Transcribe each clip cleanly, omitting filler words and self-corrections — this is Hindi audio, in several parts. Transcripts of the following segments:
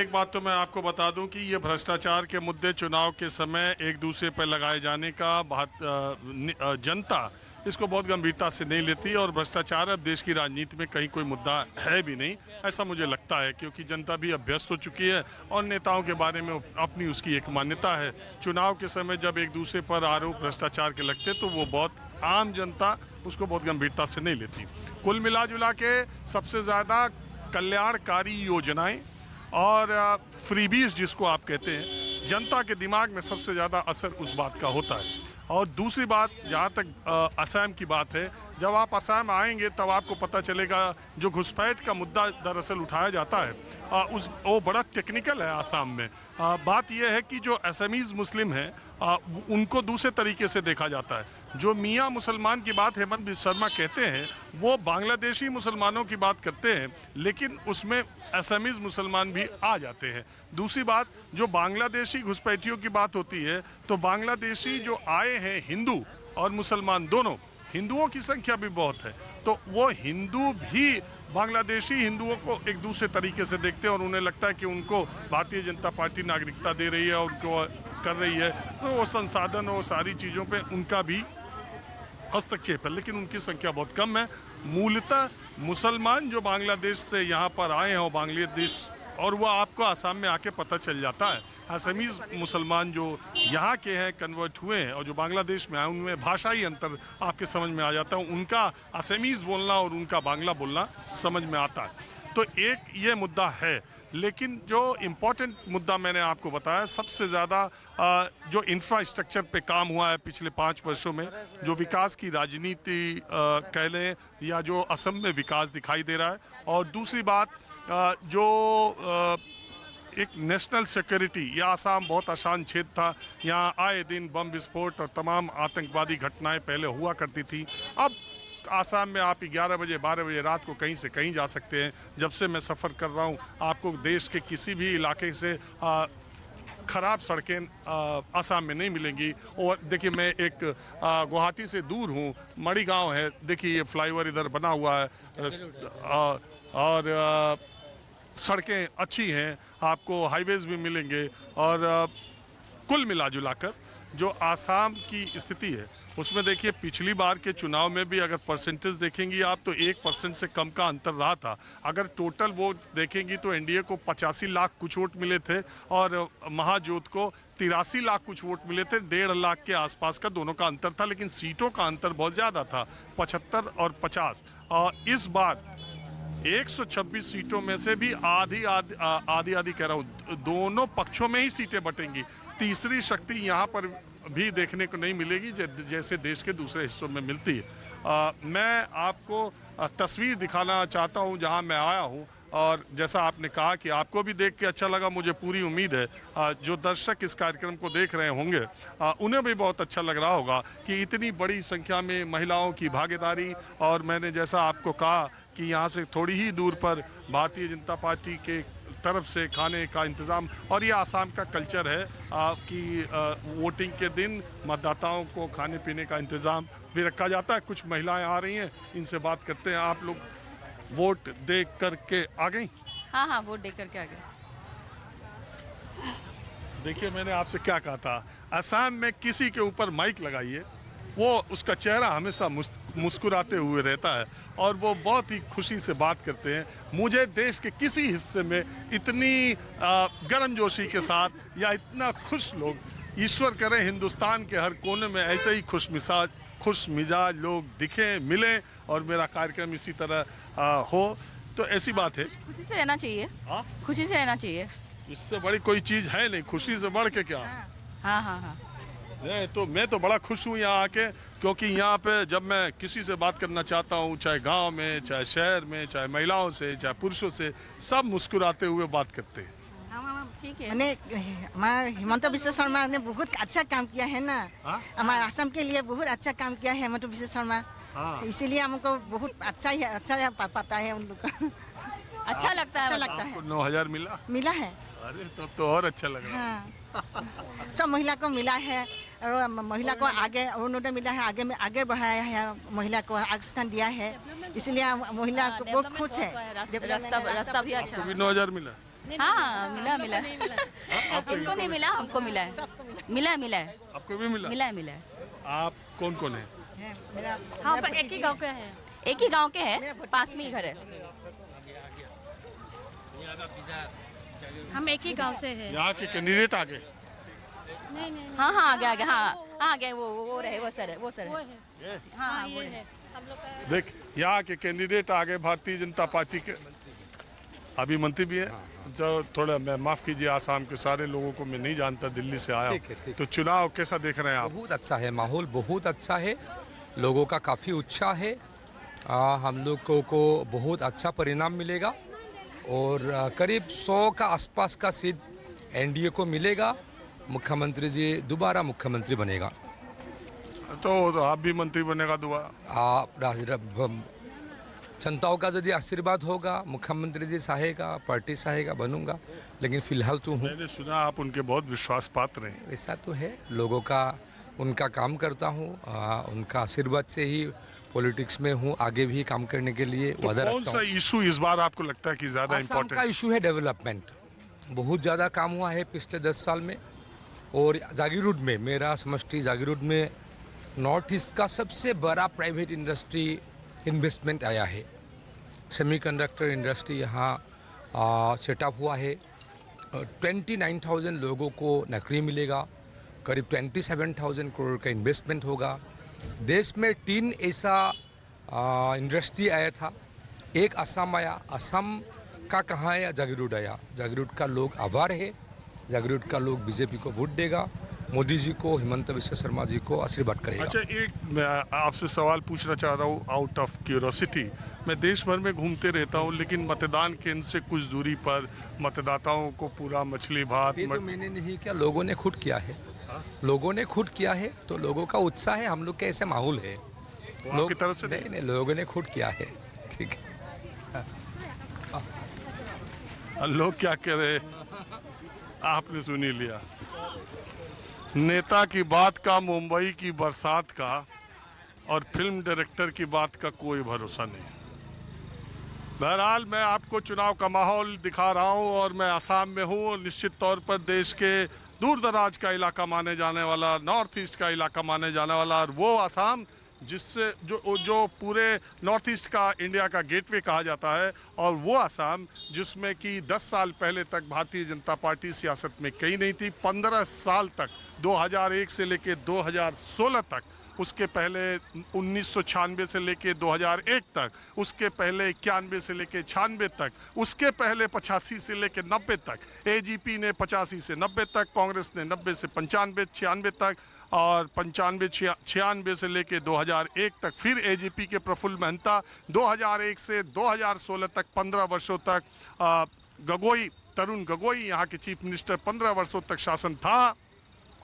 एक बात तो मैं आपको बता दूं कि ये भ्रष्टाचार के मुद्दे चुनाव के समय एक दूसरे पर लगाए जाने का जनता इसको बहुत गंभीरता से नहीं लेती और भ्रष्टाचार अब देश की राजनीति में कहीं कोई मुद्दा है भी नहीं, ऐसा मुझे लगता है, क्योंकि जनता भी अभ्यस्त हो चुकी है और नेताओं के बारे में अपनी उसकी एक मान्यता है। चुनाव के समय जब एक दूसरे पर आरोप भ्रष्टाचार के लगते तो वो बहुत आम जनता उसको बहुत गंभीरता से नहीं लेती। कुल मिला जुला के सबसे ज़्यादा कल्याणकारी योजनाएं और फ्रीबीज जिसको आप कहते हैं, जनता के दिमाग में सबसे ज़्यादा असर उस बात का होता है। और दूसरी बात, जहाँ तक असम की बात है, जब आप असम आएंगे तब आपको पता चलेगा जो घुसपैठ का मुद्दा दरअसल उठाया जाता है वो बड़ा टेक्निकल है असम में। बात यह है कि जो असमीज़ मुस्लिम हैं उनको दूसरे तरीके से देखा जाता है। जो मियाँ मुसलमान की बात हेमंत बिस्वा शर्मा कहते हैं वो बांग्लादेशी मुसलमानों की बात करते हैं, लेकिन उसमें असमीज़ मुसलमान भी आ जाते हैं। दूसरी बात, जो बांग्लादेशी घुसपैठियों की बात होती है तो बांग्लादेशी जो आए हैं हिंदू और मुसलमान दोनों, हिंदुओं की संख्या भी बहुत है, तो वो हिंदू भी बांग्लादेशी हिंदुओं को एक दूसरे तरीके से देखते हैं और उन्हें लगता है कि उनको भारतीय जनता पार्टी नागरिकता दे रही है और उनको कर रही है, तो वो संसाधन और सारी चीज़ों पे उनका भी हस्तक्षेप है, लेकिन उनकी संख्या बहुत कम है। मूलतः मुसलमान जो बांग्लादेश से यहाँ पर आए हैं और बांग्लादेश, और वो आपको आसाम में आके पता चल जाता है। असमीज़ मुसलमान जो यहाँ के हैं कन्वर्ट हुए हैं और जो बांग्लादेश में आए, उनमें भाषाई अंतर आपके समझ में आ जाता है। उनका असमीज़ बोलना और उनका बांग्ला बोलना समझ में आता है। तो एक ये मुद्दा है, लेकिन जो इम्पोर्टेंट मुद्दा मैंने आपको बताया, सबसे ज़्यादा जो इंफ्रास्ट्रक्चर पे काम हुआ है पिछले 5 वर्षों में, जो विकास की राजनीति कह लें या जो असम में विकास दिखाई दे रहा है, और दूसरी बात जो एक नेशनल सिक्योरिटी, यह आसाम बहुत आसान क्षेत्र था, यहाँ आए दिन बम विस्फोट और तमाम आतंकवादी घटनाएं पहले हुआ करती थी। अब आसाम में आप 11 बजे 12 बजे रात को कहीं से कहीं जा सकते हैं। जब से मैं सफ़र कर रहा हूँ आपको देश के किसी भी इलाके से ख़राब सड़कें आसाम में नहीं मिलेंगी। और देखिए, मैं एक गुवाहाटी से दूर हूँ, मड़ीगांव है, देखिए ये फ्लाईओवर इधर बना हुआ है और सड़कें अच्छी हैं, आपको हाईवेज भी मिलेंगे। और कुल मिला जुलाकर जो आसाम की स्थिति है उसमें देखिए, पिछली बार के चुनाव में भी अगर परसेंटेज देखेंगी आप तो 1% से कम का अंतर रहा था। अगर टोटल वोट देखेंगी तो एनडीए को 85 लाख कुछ वोट मिले थे और महाजोत को 83 लाख कुछ वोट मिले थे। 1.5 लाख के आसपास का दोनों का अंतर था, लेकिन सीटों का अंतर बहुत ज़्यादा था, 75 और 50। और इस बार 126 सीटों में से भी आधी कह रहा हूँ, दोनों पक्षों में ही सीटें बटेंगी। तीसरी शक्ति यहाँ पर भी देखने को नहीं मिलेगी जैसे देश के दूसरे हिस्सों में मिलती है। मैं आपको तस्वीर दिखाना चाहता हूँ जहाँ मैं आया हूँ, और जैसा आपने कहा कि आपको भी देख के अच्छा लगा, मुझे पूरी उम्मीद है जो दर्शक इस कार्यक्रम को देख रहे होंगे उन्हें भी बहुत अच्छा लग रहा होगा कि इतनी बड़ी संख्या में महिलाओं की भागीदारी। और मैंने जैसा आपको कहा कि यहाँ से थोड़ी ही दूर पर भारतीय जनता पार्टी के तरफ से खाने का इंतज़ाम, और ये आसाम का कल्चर है कि वोटिंग के दिन मतदाताओं को खाने पीने का इंतज़ाम भी रखा जाता है। कुछ महिलाएं आ रही हैं, इनसे बात करते हैं। आप लोग वोट दे करके आ गई? हाँ, वोट दे करके आ गए। देखिए, मैंने आपसे क्या कहा था, असम में किसी के ऊपर माइक लगाइए, वो उसका चेहरा हमेशा मुस्कुराते हुए रहता है और वो बहुत ही खुशी से बात करते हैं। मुझे देश के किसी हिस्से में इतनी गर्मजोशी के साथ या इतना खुश लोग, ईश्वर करे हिंदुस्तान के हर कोने में ऐसे ही खुश मिजाज लोग दिखें, मिलें और मेरा कार्यक्रम इसी तरह हो, तो ऐसी बात है। खुशी से रहना चाहिए। हाँ, खुशी से रहना चाहिए, इससे बड़ी कोई चीज़ है नहीं, खुशी से बढ़ के क्या। हाँ। तो मैं तो बड़ा खुश हूँ यहाँ आके, क्योंकि यहाँ पे जब मैं किसी से बात करना चाहता हूँ, चाहे गांव में, चाहे शहर में, चाहे महिलाओं से, चाहे पुरुषों से, सब मुस्कुराते हुए बात करते हैं। ठीक है। मैंने हमारा हिमंत बिस्वा शर्मा ने बहुत अच्छा काम किया है ना, हमारे असम के लिए बहुत अच्छा काम किया है हिमंत बिस्वा शर्मा, इसीलिए हमको बहुत अच्छा पता है उन लोग का। अच्छा लगता है। अच्छा लगता है। 9,000 मिला है। अरे तब तो और अच्छा लग रहा है। हाँ। सब महिला को मिला है और महिला को आगे उन्होंने मिला है, आगे बढ़ाया है, महिला को आगे स्थान दिया है, इसलिए महिला को बहुत खुश है। रास्ता भी अच्छा। 9,000 मिला। हाँ मिला मिला आपको इनको नहीं मिला, हमको मिला है। मिला है आपको भी मिला? मिला है। आप कौन कौन है? हाँ पर एक ही गांव के हैं। एक ही गांव के हैं, पास में ही घर है। हम एक ही गांव से हैं। यहाँ के कैंडिडेट आ गए? नहीं नहीं हाँ आगे हाँ आगे वो रहे, वो सर वो है। है। हाँ ये है हम लोग का। देख, यहाँ के कैंडिडेट आ गए भारतीय जनता पार्टी के। अभी मंत्री भी है। जो थोड़ा मैं माफ कीजिए, आसाम के सारे लोगों को मैं नहीं जानता, दिल्ली से आया हूँ। तो चुनाव कैसा देख रहे हैं आप? बहुत अच्छा है, माहौल बहुत अच्छा है, लोगों का काफ़ी उत्साह है। हम लोगों को बहुत अच्छा परिणाम मिलेगा और करीब 100 का आसपास का सीट एनडीए को मिलेगा। मुख्यमंत्री जी दोबारा मुख्यमंत्री बनेगा। तो आप भी मंत्री बनेगा दोबारा? जनताओं का यदि आशीर्वाद होगा, मुख्यमंत्री जी चाहेगा, पार्टी चाहेगा, बनूंगा। लेकिन फिलहाल तो हूँ। मैंने सुना आप उनके बहुत विश्वास पात्र हैं। ऐसा तो है, लोगों का उनका काम करता हूँ, उनका आशीर्वाद से ही पॉलिटिक्स में हूँ, आगे भी काम करने के लिए तो वादा कौन रखता सा हूँ। इशू इस बार आपको लगता है कि ज्यादा आसाम का इम्पोर्टेंट? इशू है डेवलपमेंट। बहुत ज़्यादा काम हुआ है पिछले 10 साल में। और जागीरोड में, मेरा समष्टि जागीरोड में नॉर्थ ईस्ट का सबसे बड़ा प्राइवेट इंडस्ट्री इन्वेस्टमेंट आया है। सेमीकंडक्टर इंडस्ट्री यहाँ सेटअप हुआ है। 29,000 लोगों को नौकरी मिलेगा। करीब 27,000 करोड़ का इन्वेस्टमेंट होगा। देश में 3 ऐसा इंडस्ट्री आया था। एक असम आया, असम का कहाँ आया? जागीरोड आया। जागीरोड का लोग आभार है, जागीरोड का लोग बीजेपी को वोट देगा, मोदी जी को, हिमंत बिस्वा शर्मा जी को आशीर्वाद करेगा। अच्छा, एक मैं आपसे सवाल पूछना चाह रहा हूँ आउट ऑफ क्यूरोसिटी। मैं देश भर में घूमते रहता हूँ, लेकिन मतदान केंद्र से कुछ दूरी पर मतदाताओं को पूरा मछली भात ये तो मैंने नहीं किया, लोगों ने खुद किया है। लोगों ने खुद किया है, तो लोगों का उत्साह है। हम लोग के ऐसे माहौल है। लोग की तरफ से नहीं, लोगों ने खुद किया है। ठीक है। लोग क्या कह रहे? आपने सुन ही लिया। नेता की बात का, मुंबई की बरसात का और फिल्म डायरेक्टर की बात का कोई भरोसा नहीं। बहरहाल मैं आपको चुनाव का माहौल दिखा रहा हूं और मैं आसाम में हूं और निश्चित तौर पर देश के दूर दराज का इलाका माने जाने वाला, नॉर्थ ईस्ट का इलाका माने जाने वाला, और वो आसाम जिससे जो पूरे नॉर्थ ईस्ट का इंडिया का गेटवे कहा जाता है, और वो आसाम जिसमें कि 10 साल पहले तक भारतीय जनता पार्टी सियासत में कहीं नहीं थी। 15 साल तक, 2001 से लेके 2016 तक, उसके पहले 1996 से लेके 2001 तक, उसके पहले 91 से लेके 96 तक, उसके पहले 85 से लेके 90 तक, एजीपी ने 85 से 90 तक, कांग्रेस ने 90 से 95 96 तक, और 95 96 से लेके 2001 तक फिर एजीपी के प्रफुल्ल महंता, 2001 से 2016 तक 15 वर्षों तक गगोई, तरुण गगोई यहाँ के चीफ मिनिस्टर, 15 वर्षों तक शासन था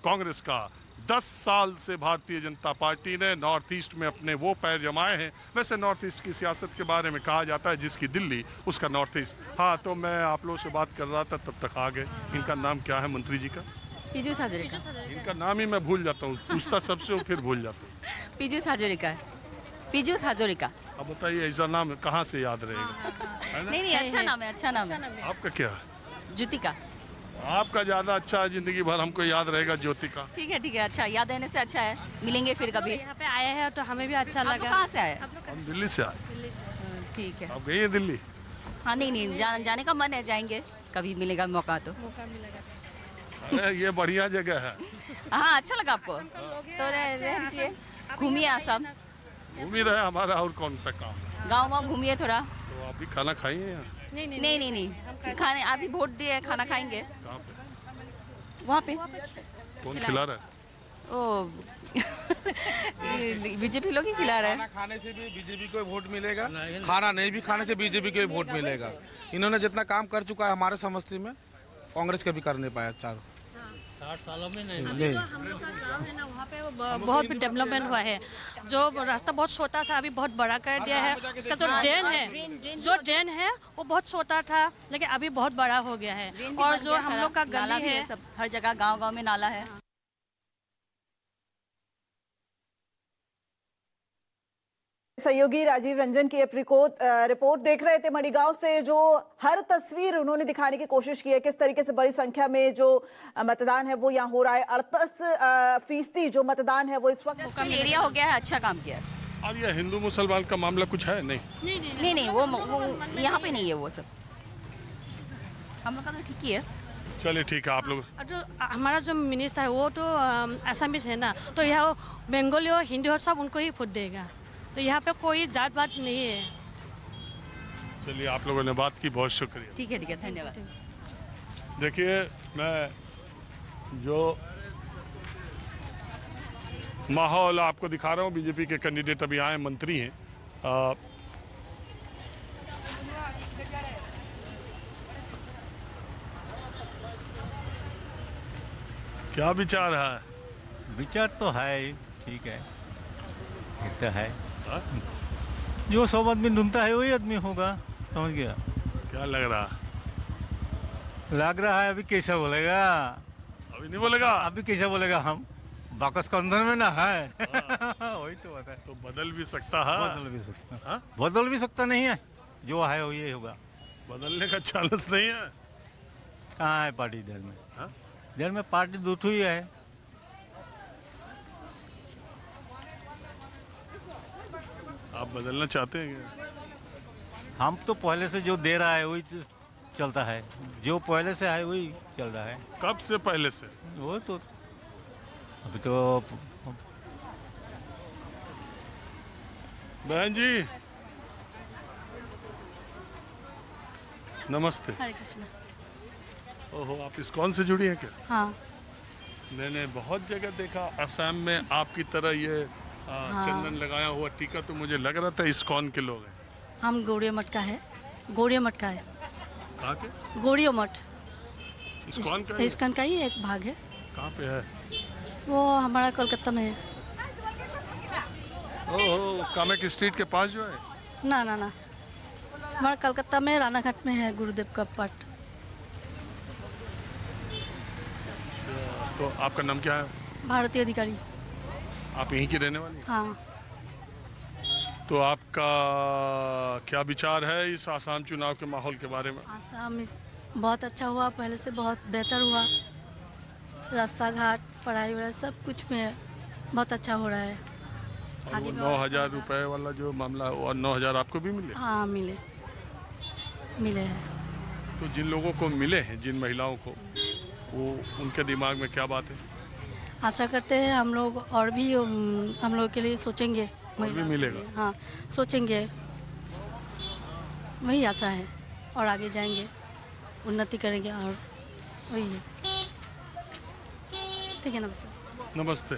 कांग्रेस का। 10 साल से भारतीय जनता पार्टी ने नॉर्थ ईस्ट में अपने वो पैर जमाए हैं। वैसे नॉर्थ ईस्ट की सियासत के बारे में कहा जाता है जिसकी दिल्ली उसका नॉर्थ ईस्ट। हाँ, तो मैं आप लोगों से बात कर रहा था, तब तक आ गए। इनका नाम क्या है मंत्री जी का? पीयूष हाजरिका। इनका नाम ही मैं भूल जाता हूँ, पूछता सबसे हूँ फिर भूल जाता हूँ। पीयूष हाजरिका। पीयूष हाजरिका। अब बताइए, ऐसा नाम कहाँ से याद रहेगा? है ना? नहीं अच्छा नाम है, अच्छा नाम है। आपका क्या है? ज्योतिका। आपका ज्यादा अच्छा है, जिंदगी भर हमको याद रहेगा ज्योति का। ठीक है, अच्छा, याद रहने से अच्छा है। मिलेंगे फिर कभी। यहाँ पे आए हैं तो हमें भी अच्छा आप लोग लगा। कहाँ से आए? हम दिल्ली से आए। ठीक है। आप गई हैं दिल्ली? हाँ नहीं जाने का मन है, जाएंगे कभी मिलेगा मौका तो। मौका मिलेगा। अरे ये बढ़िया जगह है। हाँ, अच्छा लगा आपको तो रह लीजिए, घूमिए आसाम, घूम ही रहे, हमारा और कौन सा काम। गाँव वाँव घूमिए थोड़ा। तो आप भी खाना खाइए यहाँ? नहीं खाने, अभी वोट दिए, खाना खाएंगे कहाँ पे? वहाँ पे। कौन खिला रहा है? ओ बीजेपी लोग ही खिला रहे हैं। खाना खाने से भी बीजेपी को वोट मिलेगा, खाना नहीं भी खाने से बीजेपी को वोट मिलेगा। इन्होंने जितना काम कर चुका है हमारे समष्टि में, कांग्रेस कभी कर नहीं पाया 60 सालों में। नहीं हम लोग का गाँव है ना, वहाँ पे बहुत डेवलपमेंट हुआ है। जो रास्ता बहुत छोटा था अभी बहुत बड़ा कर दिया है। उसका जो ड्रेन है वो बहुत छोटा था, लेकिन अभी बहुत बड़ा हो गया है। और जो हम लोग का गली है, सब हर जगह गांव में नाला है। सहयोगी राजीव रंजन की रिपोर्ट देख रहे थे मणिगांव से, जो हर तस्वीर उन्होंने दिखाने की कोशिश की है किस तरीके से बड़ी संख्या में जो मतदान है वो यहाँ हो रहा है। 38% जो मतदान है वो इस वक्त एरिया हो गया है, अच्छा काम किया है। अब ये हिंदू मुसलमान का मामला कुछ है नहीं? नहीं वो यहाँ पे नहीं है वो सब, हम लोग का तो ठीक ही है। चलिए ठीक है। आप लोग और जो हमारा जो मिनिस्टर है वो तो असमीज है ना, तो यहाँ बंगाली हो हिंदी हो सब उनको ही वोट देगा, तो यहाँ पे कोई जात पात नहीं है। चलिए, आप लोगों ने बात की, बहुत शुक्रिया। ठीक है, धन्यवाद। देखिए, मैं जो माहौल आपको दिखा रहा हूँ, बीजेपी के कैंडिडेट अभी आए, मंत्री हैं। क्या विचार है? विचार तो है ही, ठीक है, ये तो है। हाँ? जो 100 आदमी ढूंढता है वही आदमी होगा, समझ गया? क्या लग रहा? लग रहा है अभी कैसे बोलेगा? अभी नहीं बोलेगा? अभी कैसे बोलेगा? हम बाकस के अंदर में ना है। वही तो बात है। तो बदल भी सकता है। बदल भी सकता। हाँ? बदल भी सकता नहीं है, जो है वो ये होगा। बदलने का चांस नहीं है। कहाँ है पार्टी इधर में? हाँ? इधर में पार्टी दूठू ही है। आप बदलना चाहते हैं क्या? हम तो पहले से जो दे रहा है वही तो चलता है, जो पहले से है वही चल रहा है। कब से पहले से? वो तो अभी तो। बहन जी नमस्ते। हरे कृष्णा। ओहो, आप इस्कॉन से जुड़ी हैं क्या? हाँ। मैंने बहुत जगह देखा असम में आपकी तरह ये चंदन लगाया हुआ टीका, तो मुझे लग रहा था इस्कॉन के लोग हैं। हम गौड़िया मठ का है। गौड़िया मठ का है। कहाँ के? गौड़िया मठ इस्कॉन का है? इस्कॉन का ही एक भाग है। कहाँ पे है? वो हमारा कोलकाता में है। ओहो, कामेक स्ट्रीट के पास जो है? ना हमारा कलकत्ता में रानाघाट में है गुरुदेव का पट। तो आपका नाम क्या है? भारतीय अधिकारी। आप यहीं की रहने वाली हैं? हाँ। तो आपका क्या विचार है इस आसाम चुनाव के माहौल के बारे में? आसाम बहुत अच्छा हुआ, पहले से बहुत बेहतर हुआ। रास्ता घाट, पढ़ाई वढ़ाई सब कुछ में बहुत अच्छा हो रहा है। और वो 9,000 रुपए वाला जो मामला, और 9,000 आपको भी मिले? हाँ मिले हैं। तो जिन लोगों को मिले हैं, जिन महिलाओं को, वो उनके दिमाग में क्या बात है? आशा करते हैं हम लोग और भी हम लोग के लिए सोचेंगे। और भी मिलेगा? हाँ सोचेंगे, वही आशा है, और आगे जाएंगे, उन्नति करेंगे, और वही है। ठीक है, नमस्ते। नमस्ते।